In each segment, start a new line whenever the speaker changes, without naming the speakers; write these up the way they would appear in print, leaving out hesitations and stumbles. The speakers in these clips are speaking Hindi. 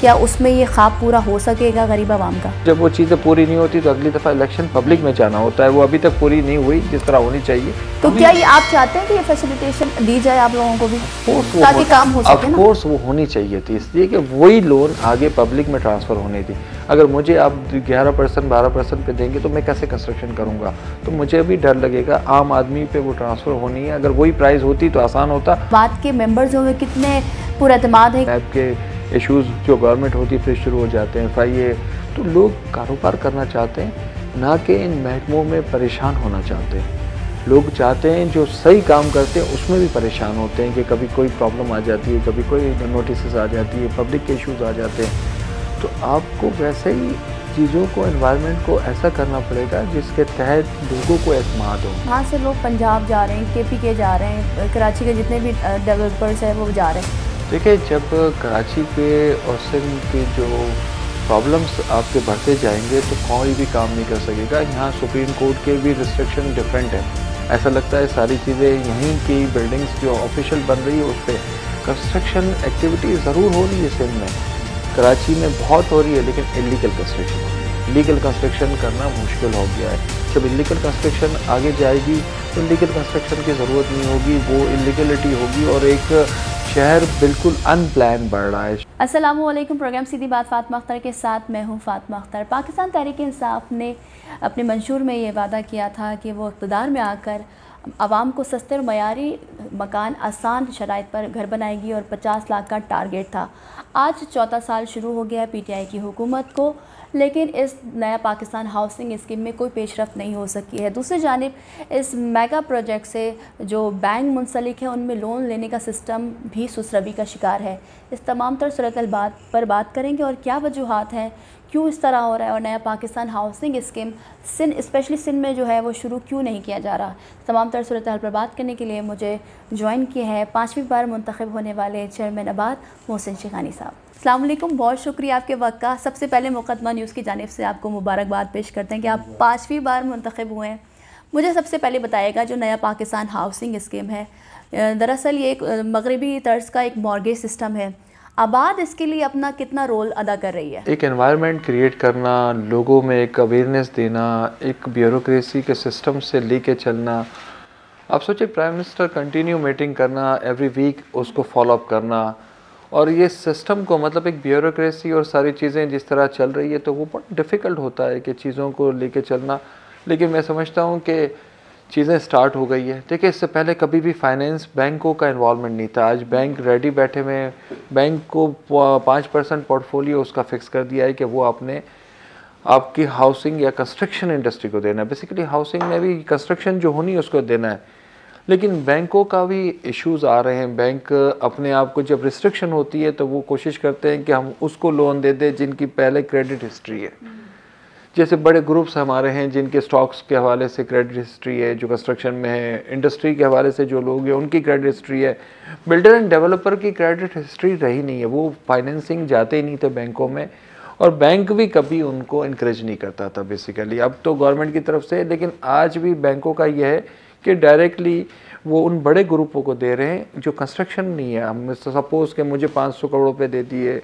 क्या उसमें ये ख्वाब पूरा हो सकेगा गरीब आवाम का?
जब वो चीज़ें पूरी नहीं होती तो अगली दफ़ा इलेक्शन पब्लिक में जाना होता है, वो अभी तक पूरी नहीं हुई जिस तरह होनी चाहिए।
तो क्या ये आप चाहते हैं कि ये फैसिलिटेशन दी जाए आप लोगों को भी, ताकि काम हो सके ना?
ऑफकोर्स वो होनी चाहिए थी, इसलिए कि वही लोन आगे पब्लिक में ट्रांसफ़र होनी थी। अगर मुझे आप 11% 12% पे देंगे तो मैं कैसे कंस्ट्रक्शन करूँगा? तो मुझे भी डर लगेगा, आम आदमी पे वो ट्रांसफ़र होनी है। अगर वही प्राइस होती तो आसान होता।
बात के मेंबर्स में कितने पुरएतमाद है?
आपके इश्यूज़ जो गवर्नमेंट होती है फिर शुरू हो जाते हैं, FIA। तो लोग कारोबार करना चाहते हैं, ना कि इन महकमों में परेशान होना चाहते हैं। लोग चाहते हैं जो सही काम करते हैं उसमें भी परेशान होते हैं कि कभी कोई प्रॉब्लम आ जाती है, कभी कोई नोटिस आ जाती है, पब्लिक के इश्यूज़ आ जाते हैं। तो आपको वैसे ही चीज़ों को, एनवायरनमेंट को ऐसा करना पड़ेगा जिसके तहत लोगों को एतमाद हो।
वहाँ से लोग पंजाब जा रहे हैं, KP के जा रहे हैं, कराची के जितने भी डेवलपर्स हैं वो जा रहे हैं।
देखिए, जब कराची के और सिंध के जो प्रॉब्लम्स आपके बढ़ते जाएंगे तो कोई भी काम नहीं कर सकेगा। यहाँ सुप्रीम कोर्ट के भी रिस्ट्रिक्शन डिफरेंट है। ऐसा लगता है सारी चीज़ें यहीं की बिल्डिंग्स जो ऑफिशियल बन रही है उस पर कंस्ट्रक्शन एक्टिविटी ज़रूर हो रही है। सिंध में, कराची में बहुत हो रही है, लेकिन इलीगल कंस्ट्रक्शन हो रही है। लीगल कंस्ट्रक्शन करना मुश्किल हो गया है। जब इलीगल कंस्ट्रक्शन आगे जाएगी तो लीगल कंस्ट्रक्शन की ज़रूरत नहीं होगी, वो इलीगलिटी होगी और एक शहर बिल्कुल अनप्लान बढ़ रहा है।
अस्सलामुअलैकुम। प्रोग्राम सीधी बात फातिमा अख्तर के साथ मैं हूँ फातिमा अख्तर। पाकिस्तान तहरीक-ए-इंसाफ ने अपने मंशूर में ये वादा किया था कि वो इक़्तिदार में आकर आवाम को सस्ते और मयारी मकान आसान शराइत पर घर बनाएगी और 50 लाख का टारगेट था। आज चौथा साल शुरू हो गया है PTI की हुकूमत को, लेकिन इस नया पाकिस्तान हाउसिंग स्कीम में कोई पेशरफ नहीं हो सकी है। दूसरी जानिब इस मेगा प्रोजेक्ट से जो बैंक मुंसलिक है उनमें लोन लेने का सिस्टम भी सुसरबी का शिकार है। इस तमाम तर सूरत पर बात करेंगे और क्या वजूहात हैं, क्यों इस तरह हो रहा है और नया Pakistan housing scheme Sindh, specially Sindh में जो है वो शुरू क्यों नहीं किया जा रहा। तमाम तर सूरत पर बात करने के लिए मुझे ज्वाइन किए हैं 5वीं बार मुंतखब होने वाले चेयरमैन आबाद मोहसिन शेखानी साहब। अस्सलाम वालेकुम, बहुत शुक्रिया आपके वक्त का। सबसे पहले मुकदमा न्यूज़ की जानिब से आपको मुबारकबाद पेश करते हैं कि आप 5वीं बार मुंतखब हुए हैं। मुझे सबसे पहले बताइएगा, जो नया पाकिस्तान हाउसिंग स्कीम है, दरअसल ये एक मगरबी तर्ज का एक मॉर्गेज सिस्टम है। आबाद इसके लिए अपना कितना रोल अदा कर रही है?
एक एनवायरनमेंट क्रिएट करना, लोगों में एक अवेयरनेस देना, एक ब्यूरोक्रेसी के सिस्टम से लेके चलना। आप सोचिए, प्राइम मिनिस्टर कंटिन्यू मीटिंग करना, एवरी वीक उसको फॉलोअप करना, और ये सिस्टम को, मतलब एक ब्यूरोक्रेसी और सारी चीज़ें जिस तरह चल रही है तो वो बहुत डिफ़िकल्ट होता है कि चीज़ों को लेके चलना। लेकिन मैं समझता हूँ कि चीज़ें स्टार्ट हो गई है। देखिए, इससे पहले कभी भी फाइनेंस बैंकों का इन्वॉल्वमेंट नहीं था। आज बैंक रेडी बैठे हुए हैं। बैंक को 5% पोर्टफोलियो उसका फिक्स कर दिया है कि वो आपकी हाउसिंग या कंस्ट्रक्शन इंडस्ट्री को देना है। बेसिकली हाउसिंग में भी कंस्ट्रक्शन जो होनी है उसको देना है। लेकिन बैंकों का भी इश्यूज़ आ रहे हैं। बैंक अपने आप को, जब रिस्ट्रिक्शन होती है तो वो कोशिश करते हैं कि हम उसको लोन दे दें जिनकी पहले क्रेडिट हिस्ट्री है। जैसे बड़े ग्रुप्स हमारे हैं जिनके स्टॉक्स के हवाले से क्रेडिट हिस्ट्री है, जो कंस्ट्रक्शन में है, इंडस्ट्री के हवाले से जो लोग हैं उनकी क्रेडिट हिस्ट्री है। बिल्डर एंड डेवलपर की क्रेडिट हिस्ट्री रही नहीं है, वो फाइनेंसिंग जाते ही नहीं थे बैंकों में, और बैंक भी कभी उनको इनक्रेज नहीं करता था बेसिकली। अब तो गवर्नमेंट की तरफ से, लेकिन आज भी बैंकों का यह है कि डायरेक्टली वो उन बड़े ग्रुपों को दे रहे हैं जो कंस्ट्रक्शन नहीं है। हम सपोज़ कि मुझे 500 करोड़ रुपए दे दिए,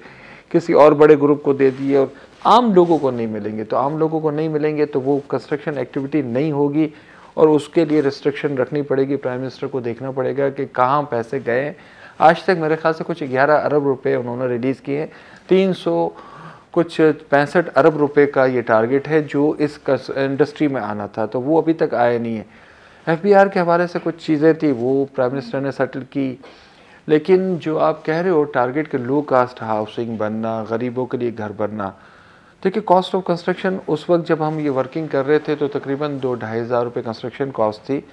किसी और बड़े ग्रुप को दे दिए, और आम लोगों को नहीं मिलेंगे। तो आम लोगों को नहीं मिलेंगे तो वो कंस्ट्रक्शन एक्टिविटी नहीं होगी, और उसके लिए रिस्ट्रिक्शन रखनी पड़ेगी। प्राइम मिनिस्टर को देखना पड़ेगा कि कहाँ पैसे गए। आज तक मेरे ख्याल से कुछ 11 अरब रुपये उन्होंने रिलीज़ किए हैं। 365 अरब रुपए का ये टारगेट है जो इस इंडस्ट्री में आना था, तो वो अभी तक आया नहीं है। FBR के हवाले से कुछ चीज़ें थी, वो प्राइम मिनिस्टर ने सेटल की। लेकिन जो आप कह रहे हो टारगेट के लो कास्ट हाउसिंग बनना, गरीबों के लिए घर बनना, देखिए कॉस्ट ऑफ कंस्ट्रक्शन उस वक्त जब हम ये वर्किंग कर रहे थे तो तकरीबन 2-2.5 हज़ार रुपये कंस्ट्रक्शन कॉस्ट थी,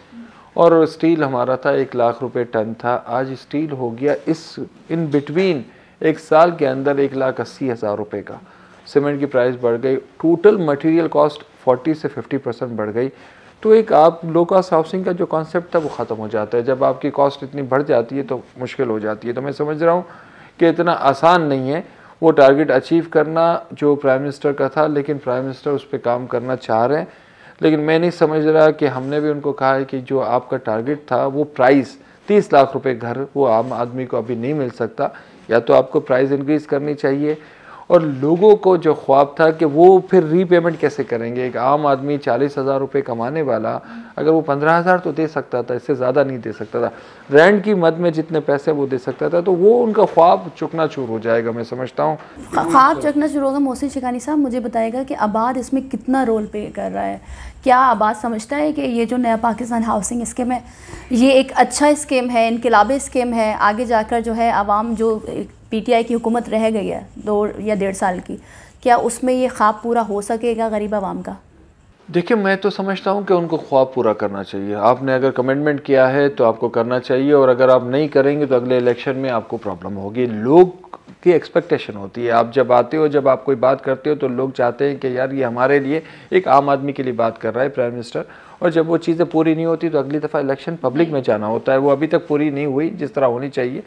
और स्टील हमारा था 1 लाख रुपये टन था। आज स्टील हो गया इन बिटवीन 1 साल के अंदर 1,80,000 रुपये का। सीमेंट की प्राइस बढ़ गई, टोटल मटेरियल कॉस्ट 40 से 50% बढ़ गई। तो एक आप लो कास्ट हाउसिंग का जो कॉन्सेप्ट था वो ख़त्म हो जाता है। जब आपकी कॉस्ट इतनी बढ़ जाती है तो मुश्किल हो जाती है। तो मैं समझ रहा हूँ कि इतना आसान नहीं है वो टारगेट अचीव करना जो प्राइम मिनिस्टर का था, लेकिन प्राइम मिनिस्टर उस पर काम करना चाह रहे हैं। लेकिन मैं नहीं समझ रहा कि हमने भी उनको कहा है कि जो आपका टारगेट था वो प्राइस 30 लाख रुपए घर वो आम आदमी को अभी नहीं मिल सकता। या तो आपको प्राइस इंक्रीज़ करनी चाहिए, और लोगों को जो ख्वाब था कि वो फिर रीपेमेंट कैसे करेंगे। एक आम आदमी 40,000 रुपये कमाने वाला अगर वो 15,000 तो दे सकता था, इससे ज़्यादा नहीं दे सकता था। रेंट की मद में जितने पैसे वो दे सकता था, तो वो उनका ख्वाब चुकनाचूर हो जाएगा, मैं समझता हूँ।
ख्वाब चकनाचूर होगा। मोहसिन शिकानी साहब, मुझे बताएगा कि आबाद इसमें कितना रोल प्ले कर रहा है? क्या आबाद समझता है कि ये जो नया पाकिस्तान हाउसिंग स्कीम है ये एक अच्छा स्कीम है, इनकलाबी स्कीम है, आगे जाकर जो है आवाम जो PTI की हुकूमत रह गई है 2 या 1.5 साल की, क्या उसमें ये ख्वाब पूरा हो सकेगा गरीब आवाम का?
देखिए, मैं तो समझता हूँ कि उनको ख्वाब पूरा करना चाहिए। आपने अगर कमिटमेंट किया है तो आपको करना चाहिए, और अगर आप नहीं करेंगे तो अगले इलेक्शन में आपको प्रॉब्लम होगी। लोग की एक्सपेक्टेशन होती है, आप जब आते हो, जब आप कोई बात करते हो तो लोग चाहते हैं कि यार ये हमारे लिए, एक आम आदमी के लिए बात कर रहा है प्राइम मिनिस्टर, और जब वो चीज़ें पूरी नहीं होती तो अगली दफ़ा इलेक्शन पब्लिक में जाना होता है। वो अभी तक पूरी नहीं हुई जिस तरह होनी चाहिए।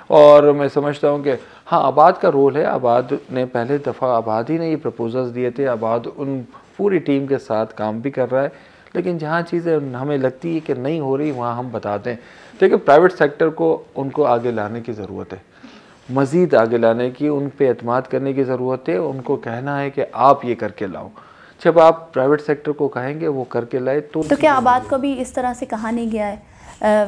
और मैं समझता हूँ कि हाँ, आबाद का रोल है। आबाद ने पहले दफ़ा आबाद ही ने ये प्रपोजल्स दिए थे। आबाद उन पूरी टीम के साथ काम भी कर रहा है, लेकिन जहाँ चीज़ें हमें लगती है कि नहीं हो रही वहाँ हम बताते हैं। देखिए, प्राइवेट सेक्टर को उनको आगे लाने की ज़रूरत है, मज़ीद आगे लाने की, उन पे एतमाद करने की ज़रूरत है। उनको कहना है कि आप ये करके लाओ। जब आप प्राइवेट सेक्टर को कहेंगे वो करके लाए तो
क्या आबाद को भी इस तरह से कहा नहीं गया है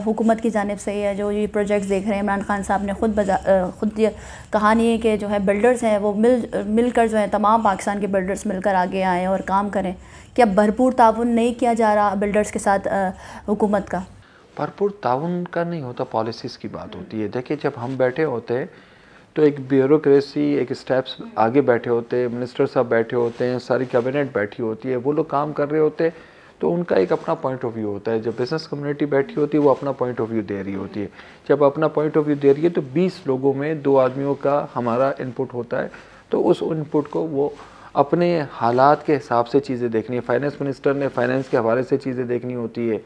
हुकूमत की जानिब से? या जो ये प्रोजेक्ट्स देख रहे हैं, इमरान खान साहब ने खुद ये कहा नहीं है कि जो है बिल्डर्स हैं वो मिलकर जो है तमाम पाकिस्तान के बिल्डर्स मिलकर आगे आएँ और काम करें? क्या भरपूर ताउन नहीं किया जा रहा बिल्डर्स के साथ हुकूमत का?
भरपूर ताउन का नहीं होता, पॉलिसीज़ की बात होती है। देखिए, जब हम बैठे होते हैं तो एक ब्यूरोक्रेसी एक स्टेप्स आगे बैठे होते हैं, मिनिस्टर साहब बैठे होते हैं, सारी कैबिनेट बैठी होती है, वो लोग काम कर रहे होते हैं, तो उनका एक अपना पॉइंट ऑफ व्यू होता है। जब बिज़नेस कम्युनिटी बैठी होती है वो अपना पॉइंट ऑफ व्यू दे रही होती है। जब अपना पॉइंट ऑफ व्यू दे रही है तो 20 लोगों में 2 आदमियों का हमारा इनपुट होता है, तो उस इनपुट को वो अपने हालात के हिसाब से चीज़ें देखनी है। फाइनेंस मिनिस्टर ने फाइनेंस के हवाले से चीज़ें देखनी होती है,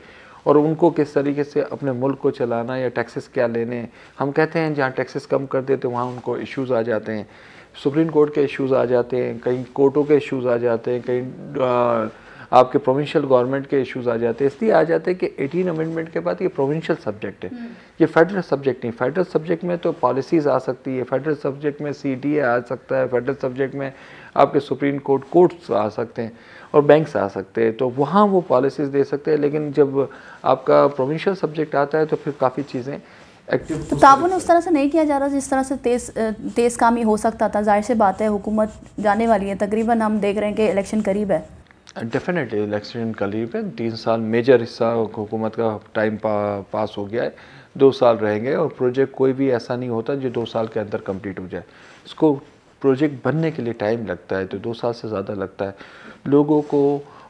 और उनको किस तरीके से अपने मुल्क को चलाना, या टैक्सेस क्या लेने हैं। हम कहते हैं जहाँ टैक्सेस कम कर देते वहाँ उनको इश्यूज़ आ जाते हैं, सुप्रीम कोर्ट के इश्यूज़ आ जाते हैं, कहीं कोर्टों के इश्यूज़ आ जाते हैं, कहीं आपके प्रोविंशियल गवर्नमेंट के इश्यूज़ आ जाते हैं। इसलिए आ जाते हैं कि 18 अमेंडमेंट के बाद ये प्रोविंशियल सब्जेक्ट है, ये फेडरल सब्जेक्ट नहीं। फेडरल सब्जेक्ट में तो पॉलिसीज़ आ सकती है, फेडरल सब्जेक्ट में CTA आ सकता है, फेडरल सब्जेक्ट में आपके सुप्रीम कोर्ट्स आ सकते हैं और बैंक्स आ सकते हैं, तो वहाँ वो पॉलिसीज़ दे सकते हैं। लेकिन जब आपका प्रोविंशियल सब्जेक्ट आता है तो फिर काफ़ी चीज़ें एक्टिव।
तो ताउन उस तरह से नहीं किया जा रहा जिस तरह से तेज़ कामी हो सकता था। जाहिर सी बात है हुकूमत जाने वाली है, तकरीबन हम देख रहे हैं कि इलेक्शन करीब है।
डेफिनेटली इलेक्शन करीब है, 3 साल मेजर हिस्सा हुकूमत का टाइम पास हो गया है, 2 साल रहेंगे, और प्रोजेक्ट कोई भी ऐसा नहीं होता जो 2 साल के अंदर कंप्लीट हो जाए। इसको प्रोजेक्ट बनने के लिए टाइम लगता है, तो 2 साल से ज़्यादा लगता है। लोगों को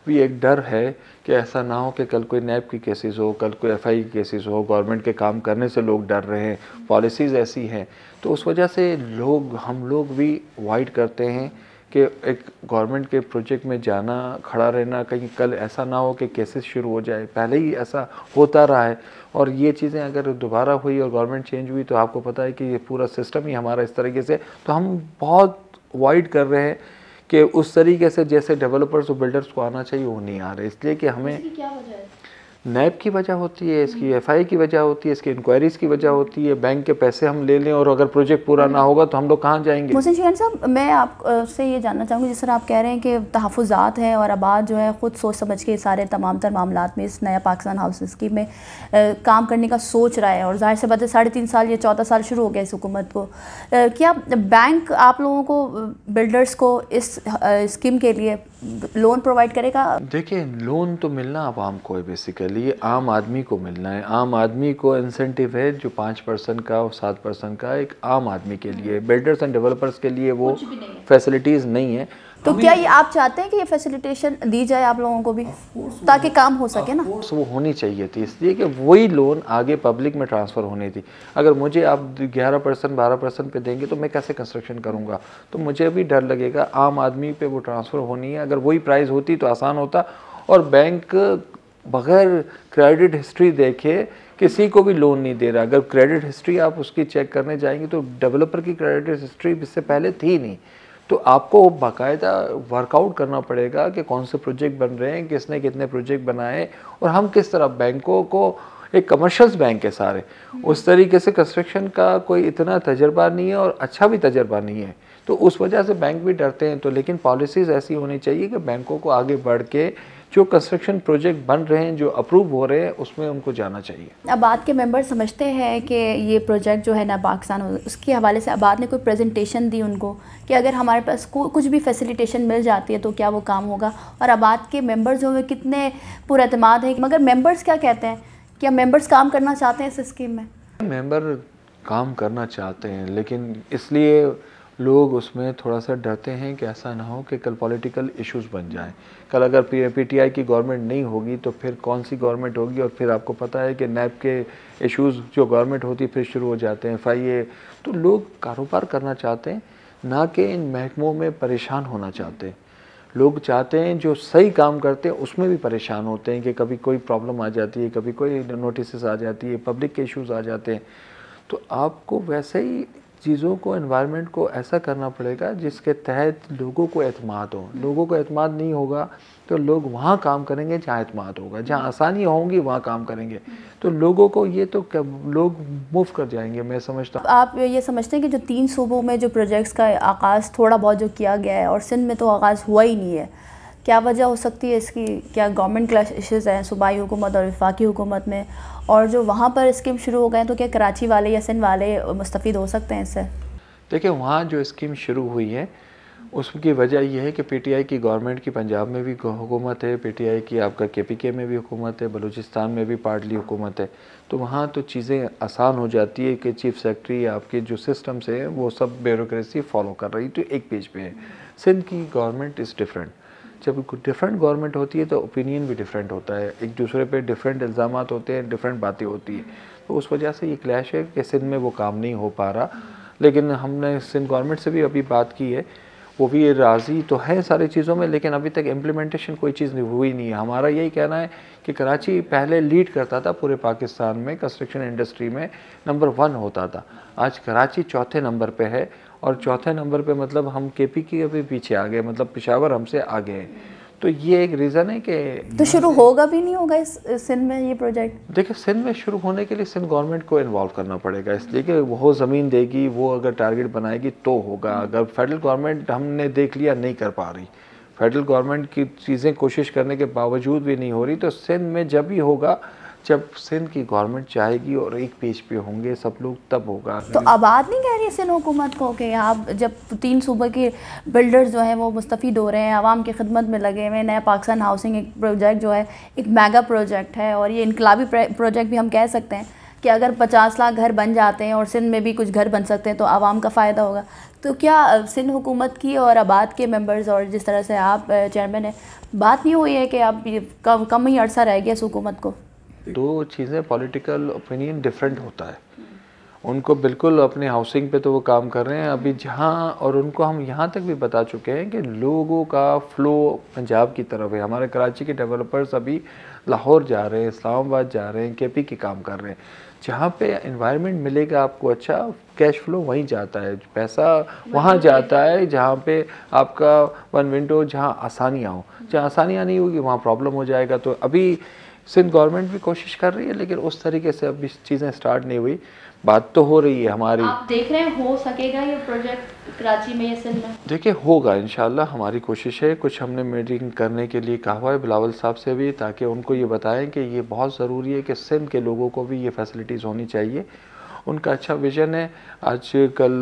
भी एक डर है कि ऐसा ना हो कि कल कोई नैब की केसेस हो, कल कोई FI की केसेस हो, गवर्नमेंट के काम करने से लोग डर रहे हैं, पॉलिसीज़ ऐसी हैं, तो उस वजह से हम लोग भी अवॉइड करते हैं कि एक गवर्नमेंट के प्रोजेक्ट में जाना, खड़ा रहना, कहीं कल ऐसा ना हो कि केसेस शुरू हो जाए। पहले ही ऐसा होता रहा है, और ये चीज़ें अगर दोबारा हुई और गवर्नमेंट चेंज हुई तो आपको पता है कि ये पूरा सिस्टम ही हमारा इस तरीके से, तो हम बहुत अवॉइड कर रहे हैं कि उस तरीके से जैसे डेवलपर्स और बिल्डर्स को आना चाहिए वो नहीं आ रहे। इसलिए कि हमें
क्या वजह है?
नैब की वजह होती है, इसकी FI की वजह होती है, इसकी इंक्वायरीज़ की वजह होती है, बैंक के पैसे हम ले लें और अगर प्रोजेक्ट पूरा ना होगा तो हम लोग कहाँ जाएंगे।
मोहसिन शिकानी साहब, मैं आपसे ये जानना चाहूँगी, जिस तरह आप कह रहे हैं कि तहफ़्फ़ुज़ात हैं और आबाद जो है ख़ुद सोच समझ के सारे तमाम तर मामलात में इस नया पाकिस्तान हाउस स्कीम में काम करने का सोच रहा है, और ज़ाहिर से बात है 3.5 साल या 14 साल शुरू हो गया इस हुकूमत को। क्या बैंक आप लोगों को, बिल्डर्स को इस स्कीम के लिए लोन प्रोवाइड करेगा?
देखिए, लोन तो मिलना आवाम को है, बेसिकली आम आदमी को मिलना है। आम आदमी को इंसेंटिव है जो 5% का और 7% का, एक आम आदमी के लिए। बिल्डर्स एंड डेवलपर्स के लिए वो फैसिलिटीज़ नहीं है।
तो क्या ये आप चाहते हैं कि ये फैसिलिटेशन दी जाए आप लोगों को भी, ताकि काम हो सके ना?
वो होनी चाहिए थी, इसलिए कि वही लोन आगे पब्लिक में ट्रांसफ़र होनी थी। अगर मुझे आप 11% 12% पे देंगे तो मैं कैसे कंस्ट्रक्शन करूँगा, तो मुझे भी डर लगेगा। आम आदमी पे वो ट्रांसफ़र होनी है। अगर वही प्राइस होती तो आसान होता, और बैंक बग़ैर क्रेडिट हिस्ट्री देखे किसी को भी लोन नहीं दे रहा। अगर क्रेडिट हिस्ट्री आप उसकी चेक करने जाएंगे तो डेवलपर की क्रेडिट हिस्ट्री इससे पहले थी नहीं, तो आपको बाकायदा वर्कआउट करना पड़ेगा कि कौन से प्रोजेक्ट बन रहे हैं, किसने कितने प्रोजेक्ट बनाए, और हम किस तरह बैंकों को, एक कमर्शियल्स बैंक है सारे, उस तरीके से कंस्ट्रक्शन का कोई इतना तजर्बा नहीं है और अच्छा भी तजर्बा नहीं है। तो उस वजह से बैंक भी डरते हैं। तो लेकिन पॉलिसीज़ ऐसी होनी चाहिए कि बैंकों को आगे बढ़ के जो कंस्ट्रक्शन प्रोजेक्ट बन रहे हैं, जो अप्रूव हो रहे हैं, उसमें उनको जाना चाहिए।
आबाद के मेंबर समझते हैं कि ये प्रोजेक्ट जो है ना पाकिस्तान, उसके हवाले से आबाद ने कोई प्रेजेंटेशन दी उनको कि अगर हमारे पास कुछ भी फैसिलिटेशन मिल जाती है तो क्या वो काम होगा, और आबाद के मेंबर्स जो है कितने पुरएतमाद हैं। मगर मेंबर्स क्या कहते हैं, क्या मेंबर्स काम करना चाहते हैं इस स्कीम में?
मेंबर काम करना चाहते हैं, लेकिन इसलिए लोग उसमें थोड़ा सा डरते हैं कि ऐसा ना हो कि कल पॉलिटिकल इश्यूज बन जाएं। कल अगर पीटीआई की गवर्नमेंट नहीं होगी तो फिर कौन सी गवर्नमेंट होगी, और फिर आपको पता है कि नैब के इश्यूज जो गवर्नमेंट होती है फिर शुरू हो जाते हैं, FIA। तो लोग कारोबार करना चाहते हैं, ना कि इन महकमों में परेशान होना चाहते हैं। लोग चाहते हैं जो सही काम करते हैं उसमें भी परेशान होते हैं कि कभी कोई प्रॉब्लम आ जाती है, कभी कोई नोटिस आ जाती है, पब्लिक के इश्यूज आ जाते हैं। तो आपको वैसे ही चीज़ों को, एनवायरनमेंट को ऐसा करना पड़ेगा जिसके तहत लोगों को एतमाद हो। लोगों को एतमाद नहीं होगा तो लोग वहाँ काम करेंगे जहाँ एतमाद होगा, जहाँ आसानी होंगी वहाँ काम करेंगे। तो लोगों को ये तो लोग मूव कर जाएंगे, मैं समझता हूँ।
आप ये समझते हैं कि जो 3 सूबों में जो प्रोजेक्ट्स का आगाज़ थोड़ा बहुत जो किया गया है और सिंध में तो आगाज़ हुआ ही नहीं है, क्या वजह हो सकती है इसकी? क्या गवर्नमेंट क्लैशेस हैं सूबाई हुकूमत और वफाकी हुकूमत में, और जो वहाँ पर स्कीम शुरू हो गए तो क्या कराची वाले या सिंध वाले मुस्तफ़ीद हो सकते हैं इससे?
देखिए, वहाँ जो स्कीम शुरू हुई है उसकी वजह यह है कि पीटीआई की गवर्नमेंट की पंजाब में भी हुकूमत है, पीटीआई की आपका केपीके में भी हुकूमत है, बलूचिस्तान में भी पार्टली हुकूमत है। तो वहाँ तो चीज़ें आसान हो जाती है कि चीफ सेक्रेटरी आपके जो सिस्टम्स है वो सब ब्यूरोक्रेसी फॉलो कर रही, तो एक पेज पे है। सिंध की गवर्नमेंट इज़ डिफरेंट। जब डिफरेंट गवर्नमेंट होती है तो ओपिनियन भी डिफरेंट होता है, एक दूसरे पे डिफरेंट इल्ज़ामात होते हैं, डिफरेंट बातें होती हैं। तो उस वजह से ये क्लैश है कि सिंध में वो काम नहीं हो पा रहा। लेकिन हमने सिंध गवर्नमेंट से भी अभी बात की है, वो भी राज़ी तो है सारी चीज़ों में, लेकिन अभी तक इम्प्लीमेंटेशन कोई चीज़ हुई नहीं है। हमारा यही कहना है कि कराची पहले लीड करता था पूरे पाकिस्तान में, कंस्ट्रक्शन इंडस्ट्री में नंबर 1 होता था। आज कराची चौथे नंबर पे है, और चौथे नंबर पे मतलब हम केपी के भी पीछे आ गए, मतलब पेशावर हमसे आगे है। तो ये एक रीज़न है कि
तो शुरू होगा भी नहीं होगा इस सिंध में ये प्रोजेक्ट?
देखिए, सिंध में शुरू होने के लिए सिंध गवर्नमेंट को इन्वॉल्व करना पड़ेगा, इसलिए कि वो ज़मीन देगी, वो अगर टारगेट बनाएगी तो होगा। अगर फेडरल गवर्नमेंट, हमने देख लिया, नहीं कर पा रही, फेडरल गवर्नमेंट की चीज़ें कोशिश करने के बावजूद भी नहीं हो रही, तो सिंध में जब भी होगा, जब सिंध की गवर्नमेंट चाहेगी और एक पेज पे होंगे सब लोग, तब होगा।
तो आबाद नहीं कह रही है सिंध हुकूमत को कि आप जब 3 सूबे के बिल्डर्स जो हैं वो मुस्तफ़ीद हो रहे हैं, आवाम की खिदमत में लगे हुए हैं, नया पाकिस्तान हाउसिंग एक प्रोजेक्ट जो है एक मेगा प्रोजेक्ट है, और ये इनकलाबी प्रोजेक्ट भी हम कह सकते हैं कि अगर 50 लाख घर बन जाते हैं और सिंध में भी कुछ घर बन सकते हैं तो आवाम का फ़ायदा होगा। तो क्या सिंध हुकूमत की और आबाद के मेंबर्स और जिस तरह से आप चेयरमैन हैं, बात नहीं हुई है कि अब कम ही अरसा रह गया इस हुकूमत को?
दो चीज़ें, पॉलिटिकल ओपिनियन डिफरेंट होता है। उनको बिल्कुल अपने हाउसिंग पे तो वो काम कर रहे हैं अभी जहाँ, और उनको हम यहाँ तक भी बता चुके हैं कि लोगों का फ़्लो पंजाब की तरफ है। हमारे कराची के डेवलपर्स अभी लाहौर जा रहे हैं, इस्लामाबाद जा रहे हैं, केपी की काम कर रहे हैं। जहाँ पे एनवायरनमेंट मिलेगा आपको अच्छा, कैश फ्लो वहीं जाता है, पैसा वहाँ जाता है जहाँ पे आपका वन विंडो, जहाँ आसानियाँ हो। जहाँ आसानियाँ नहीं होगी वहाँ प्रॉब्लम हो जाएगा। तो अभी सिंध गवर्नमेंट भी कोशिश कर रही है, लेकिन उस तरीके से अभी चीज़ें स्टार्ट नहीं हुई। बात तो हो रही है हमारी।
आप देख रहे हैं हो सकेगा ये प्रोजेक्ट कराची में या सिंध में?
देखिए, होगा इंशाल्लाह, हमारी कोशिश है। कुछ हमने मीटिंग करने के लिए कहा हुआ है बिलावल साहब से भी, ताकि उनको ये बताएं कि ये बहुत ज़रूरी है कि सिंध के लोगों को भी ये फैसिलिटीज़ होनी चाहिए। उनका अच्छा विज़न है। आज कल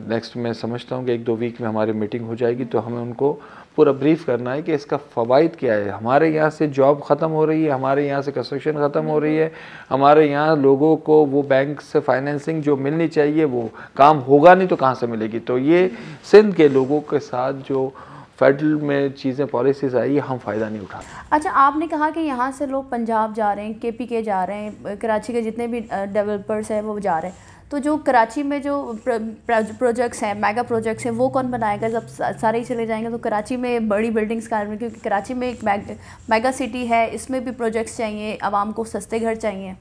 नेक्स्ट मैं समझता हूँ कि 1-2 वीक में हमारी मीटिंग हो जाएगी, तो हमें उनको पूरा ब्रीफ करना है कि इसका फ़वाइद क्या है। हमारे यहाँ से जॉब ख़त्म हो रही है, हमारे यहाँ से कंस्ट्रक्शन ख़त्म हो रही है, हमारे यहाँ लोगों को वो बैंक से फाइनेंसिंग जो मिलनी चाहिए वो काम होगा नहीं तो कहाँ से मिलेगी। तो ये सिंध के लोगों के साथ जो फेडरल में चीज़ें पॉलिसीज़ आई, हम फ़ायदा नहीं उठा।
अच्छा, आपने कहा कि यहाँ से लोग पंजाब जा रहे हैं, केपी के जा रहे हैं, कराची के जितने भी डेवलपर्स हैं वो जा रहे हैं, तो जो कराची में जो प्रोजेक्ट्स हैं, मेगा प्रोजेक्ट्स हैं, वो कौन बनाएगा? जब सारे ही चले जाएंगे तो कराची में बड़ी बिल्डिंग्स का, क्योंकि कराची में एक मेगा सिटी है, इसमें भी प्रोजेक्ट्स चाहिए, आवाम को सस्ते घर चाहिए।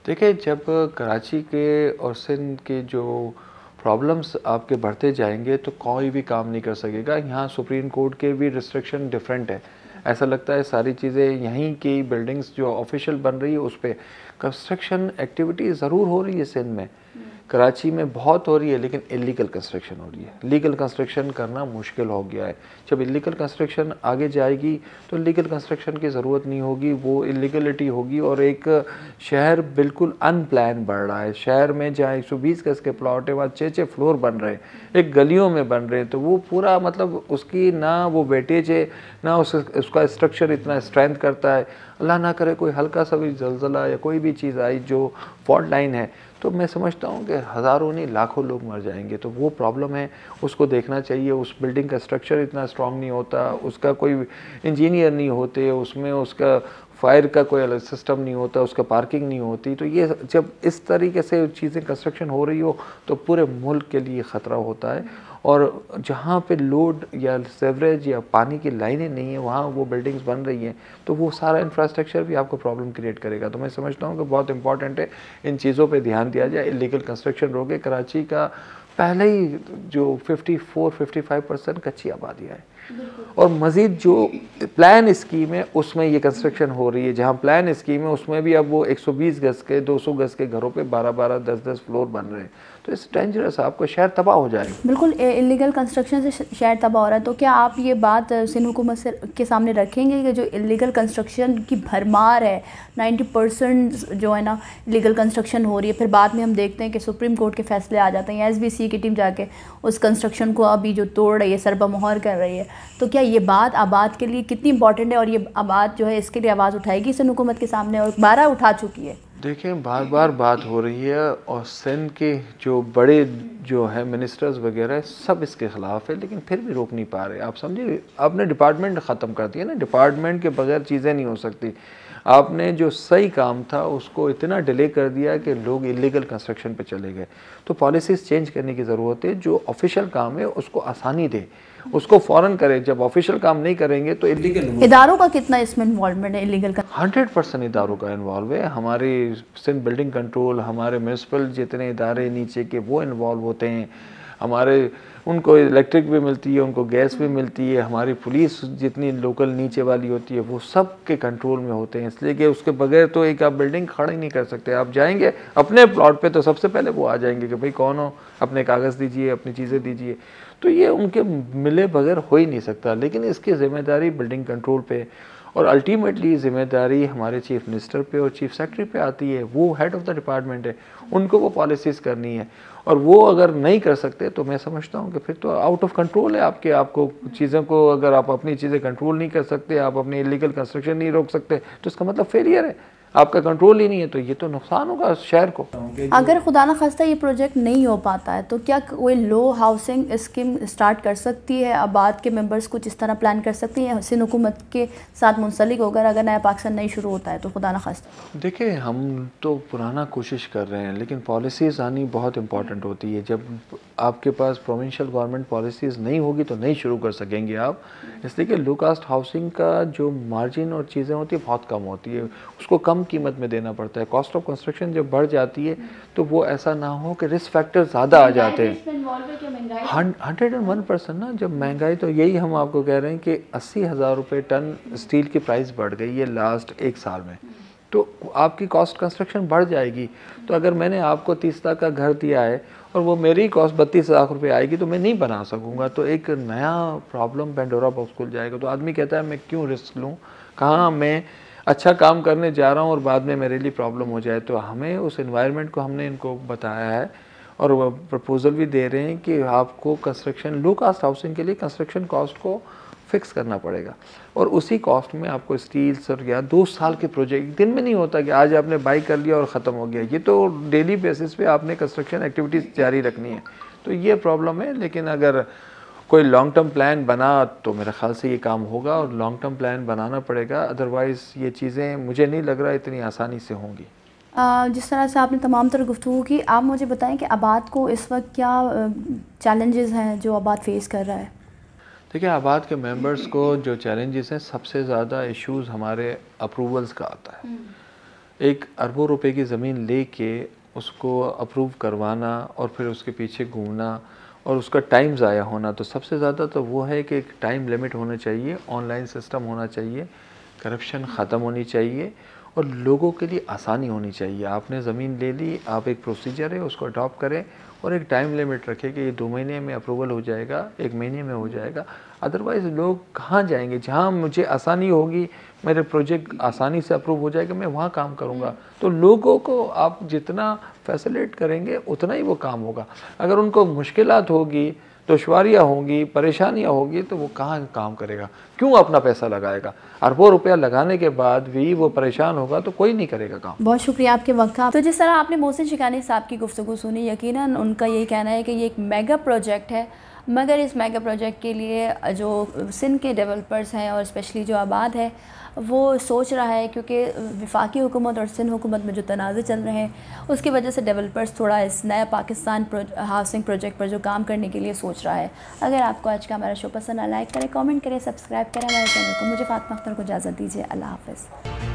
देखिए, जब कराची के और सिंध के जो प्रॉब्लम्स आपके बढ़ते जाएंगे तो कोई भी काम नहीं कर सकेगा। यहाँ सुप्रीम कोर्ट के भी रिस्ट्रिक्शन डिफरेंट है। ऐसा लगता है सारी चीज़ें यहीं की बिल्डिंग्स जो ऑफिशियल बन रही है उस पर कंस्ट्रक्शन एक्टिविटी ज़रूर हो रही है सिंध में। कराची में बहुत हो रही है, लेकिन इलीगल कंस्ट्रक्शन हो रही है। लीगल कंस्ट्रक्शन करना मुश्किल हो गया है। जब इलीगल कंस्ट्रक्शन आगे जाएगी तो लीगल कंस्ट्रक्शन की ज़रूरत नहीं होगी, वो इलीगलिटी होगी और एक शहर बिल्कुल अनप्लान बढ़ रहा है। शहर में जहाँ 120 गज के प्लॉट है वहाँ 6-6 फ्लोर बन रहे हैं, एक गलियों में बन रहे हैं। तो वो पूरा मतलब उसकी ना वो वेटेज है, ना उसका स्ट्रक्चर इतना स्ट्रेंथ करता है। अल्लाह ना करे कोई हल्का सा भी जलजला या कोई भी चीज़ आई जो फॉल्ट लाइन है, तो मैं समझता हूँ कि हज़ारों नहीं लाखों लोग मर जाएंगे। तो वो प्रॉब्लम है, उसको देखना चाहिए। उस बिल्डिंग का स्ट्रक्चर इतना स्ट्रॉन्ग नहीं होता, उसका कोई इंजीनियर नहीं होते, उसमें उसका फायर का कोई अलग सिस्टम नहीं होता, उसका पार्किंग नहीं होती। तो ये जब इस तरीके से चीज़ें कंस्ट्रक्शन हो रही हो तो पूरे मुल्क के लिए ख़तरा होता है। और जहाँ पे लोड या सेवरेज या पानी की लाइनें नहीं है वहाँ वो बिल्डिंग्स बन रही हैं, तो वो सारा इंफ्रास्ट्रक्चर भी आपको प्रॉब्लम क्रिएट करेगा। तो मैं समझता हूँ कि बहुत इंपॉर्टेंट है इन चीज़ों पे ध्यान दिया जाए। इलीगल कंस्ट्रक्शन रोके। कराची का पहले ही जो 54-55% कच्ची आबादियाँ है और मज़ीद जो प्लान स्कीम है उसमें ये कंस्ट्रक्शन हो रही है। जहाँ प्लान स्कीम है उसमें भी अब वो 120 गज के 200 गज के घरों पे 12-12 10-10 फ्लोर बन रहे हैं। तो इस डेंजरस, आपको शहर तबाह हो जाएगा।
बिल्कुल इलीगल कंस्ट्रक्शन से शहर तबाह हो रहा है। तो क्या आप ये बात सिंध हुकूमत से के सामने रखेंगे कि जो इलीगल कंस्ट्रक्शन की भरमार है, 90% जो है ना इलीगल कंस्ट्रक्शन हो रही है, फिर बाद में हम देखते हैं कि सुप्रीम कोर्ट के फैसले आ जाते हैं, SBC की टीम जाके उस कंस्ट्रक्शन को अभी जो तोड़ रही है, सरबमोहर कर रही है। तो क्या ये बात आबाद के लिए कितनी इंपॉर्टेंट है और ये आबाद जो है इसके लिए आवाज़ उठाएगी सिंध हुकूमत के सामने, और 12 उठा चुकी है?
देखिए, बार बार बात हो रही है और सिंध के जो बड़े जो है मिनिस्टर्स वगैरह सब इसके ख़िलाफ़ है, लेकिन फिर भी रोक नहीं पा रहे। आप समझिए, आपने डिपार्टमेंट ख़त्म कर दिया ना, डिपार्टमेंट के बगैर चीज़ें नहीं हो सकती। आपने जो सही काम था उसको इतना डिले कर दिया कि लोग इलीगल कंस्ट्रक्शन पे चले गए। तो पॉलिसीज़ चेंज करने की ज़रूरत है। जो ऑफिशियल काम है उसको आसानी दे, उसको फ़ौरन करे। जब ऑफिशियल काम नहीं करेंगे तो इलीगल।
इदारों का कितना इसमें इन्वॉल्वमेंट है इलीगल का?
100% इदारों का इन्वॉल्व है। हमारे सिंध बिल्डिंग कंट्रोल, हमारे म्यूनसिपल जितने इदारे नीचे के वो इन्वॉल्व होते हैं। हमारे उनको इलेक्ट्रिक भी मिलती है, उनको गैस भी मिलती है। हमारी पुलिस जितनी लोकल नीचे वाली होती है वो सब के कंट्रोल में होते हैं। इसलिए कि उसके बगैर तो एक आप बिल्डिंग खड़ी नहीं कर सकते। आप जाएंगे अपने प्लॉट पे तो सबसे पहले वो आ जाएंगे कि भाई कौन हो, अपने कागज़ दीजिए, अपनी चीज़ें दीजिए। तो ये उनके मिले बगैर हो ही नहीं सकता। लेकिन इसकी ज़िम्मेदारी बिल्डिंग कंट्रोल पे और अल्टीमेटली ज़िम्मेदारी हमारे चीफ मिनिस्टर पे और चीफ सेक्रेटरी पे आती है। वो हेड ऑफ़ द डिपार्टमेंट है, उनको वो पॉलिसीज़ करनी है। और वो अगर नहीं कर सकते तो मैं समझता हूँ कि फिर तो आउट ऑफ कंट्रोल है आपके। आपको चीज़ों को, अगर आप अपनी चीज़ें कंट्रोल नहीं कर सकते, आप अपनी इलीगल कंस्ट्रक्शन नहीं रोक सकते, तो इसका मतलब फेलियर है, आपका कंट्रोल ही नहीं है। तो ये तो नुकसान होगा शहर को।
अगर खुदा न खास्ता ये प्रोजेक्ट नहीं हो पाता है तो क्या कोई लो हाउसिंग स्कीम स्टार्ट कर सकती है? आबाद के मेंबर्स कुछ इस तरह प्लान कर सकती हैं सिंध हुकूमत के साथ मुंसलिक होकर, अगर नया पाकिस्तान नहीं शुरू होता है तो खुदा न खास्ता?
देखिए, हम तो पुराना कोशिश कर रहे हैं, लेकिन पॉलिसीज़ आनी बहुत इंपॉर्टेंट होती है। जब आपके पास प्रोविंशियल गवर्नमेंट पॉलिसीज़ नहीं होगी तो नहीं शुरू कर सकेंगे आप। इसलिए कि लो कास्ट हाउसिंग का जो मार्जिन और चीज़ें होती है बहुत कम होती है, उसको कम कीमत में देना पड़ता है। कॉस्ट ऑफ कंस्ट्रक्शन जब बढ़ जाती है तो वो ऐसा ना हो कि रिस्क फैक्टर ज़्यादा आ जाते हैं। 101% ना, जब महंगाई, तो यही हम आपको कह रहे हैं कि 80,000 रुपये टन स्टील की प्राइस बढ़ गई है लास्ट 1 साल में। तो आपकी कॉस्ट कंस्ट्रक्शन बढ़ जाएगी। तो अगर मैंने आपको 30 लाख का घर दिया है और वो मेरी कॉस्ट 32 लाख रुपये आएगी तो मैं नहीं बना सकूँगा। तो एक नया प्रॉब्लम पेंडोरा बॉक्स खुल जाएगा। तो आदमी कहता है मैं क्यों रिस्क लूँ, कहाँ मैं अच्छा काम करने जा रहा हूँ और बाद में मेरे लिए प्रॉब्लम हो जाए। तो हमें उस एनवायरनमेंट को हमने इनको बताया है और वो प्रपोज़ल भी दे रहे हैं कि आपको कंस्ट्रक्शन, लो कास्ट हाउसिंग के लिए कंस्ट्रक्शन कॉस्ट को फिक्स करना पड़ेगा और उसी कॉस्ट में आपको स्टील सर या 2 साल के प्रोजेक्ट, दिन में नहीं होता कि आज आपने बाई कर लिया और ख़त्म हो गया। ये तो डेली बेसिस पे आपने कंस्ट्रक्शन एक्टिविटीज़ जारी रखनी है। तो ये प्रॉब्लम है। लेकिन अगर कोई लॉन्ग टर्म प्लान बना तो मेरे ख्याल से ये काम होगा और लॉन्ग टर्म प्लान बनाना पड़ेगा। अदरवाइज़ ये चीज़ें मुझे नहीं लग रहा इतनी आसानी से होंगी।
जिस तरह से आपने तमाम तरह गुफ्तगू की, आप मुझे बताएं कि आबाद को इस वक्त क्या चैलेंजेस हैं जो आबाद फेस कर रहा है?
देखिए, आबाद के मेंबर्स को जो चैलेंजेस हैं, सबसे ज़्यादा इश्यूज़ हमारे अप्रूवल्स का आता है। एक अरबों रुपए की ज़मीन लेके उसको अप्रूव करवाना और फिर उसके पीछे घूमना और उसका टाइम ज़ाया होना। तो सबसे ज़्यादा तो वो है कि एक टाइम लिमिट होना चाहिए, ऑनलाइन सिस्टम होना चाहिए, करप्शन ख़त्म होनी चाहिए और लोगों के लिए आसानी होनी चाहिए। आपने ज़मीन ले ली, आप एक प्रोसीजर है उसको अडॉप्ट करें और एक टाइम लिमिट रखें कि ये 2 महीने में अप्रूवल हो जाएगा, 1 महीने में हो जाएगा। अदरवाइज़ लोग कहाँ जाएंगे? जहाँ मुझे आसानी होगी, मेरे प्रोजेक्ट आसानी से अप्रूव हो जाएगा, मैं वहाँ काम करूँगा। तो लोगों को आप जितना फैसिलिटेट करेंगे उतना ही वो काम होगा। अगर उनको मुश्किलात होगी, दुश्वारियाँ होंगी, परेशानियाँ होगी, तो वो कहाँ काम करेगा? क्यों अपना पैसा लगाएगा? अरबों रुपया लगाने के बाद भी वो परेशान होगा तो कोई नहीं करेगा काम।
बहुत शुक्रिया आपके वक्त का। तो जिस तरह आपने मोहसिन शिकानी साहब की गुफ्तगू सुनी, यकीनन उनका यही कहना है कि ये एक मेगा प्रोजेक्ट है, मगर इस मेगा प्रोजेक्ट के लिए जो सिंध के डेवलपर्स हैं और स्पेशली जो आबाद है वो सोच रहा है, क्योंकि वफाकी हुकूमत और सिंध हुकूमत में जो तनाज़े चल रहे हैं उसकी वजह से डेवलपर्स थोड़ा इस नया पाकिस्तान हाउसिंग प्रोजेक्ट पर जो काम करने के लिए सोच रहा है। अगर आपको आज का हमारा शो पसंद आया, लाइक करें, कमेंट करें, सब्सक्राइब करें हमारे चैनल को। मुझे फातिमा अख्तर को इजाज़त दीजिए। अल्लाह हाफ़िज़।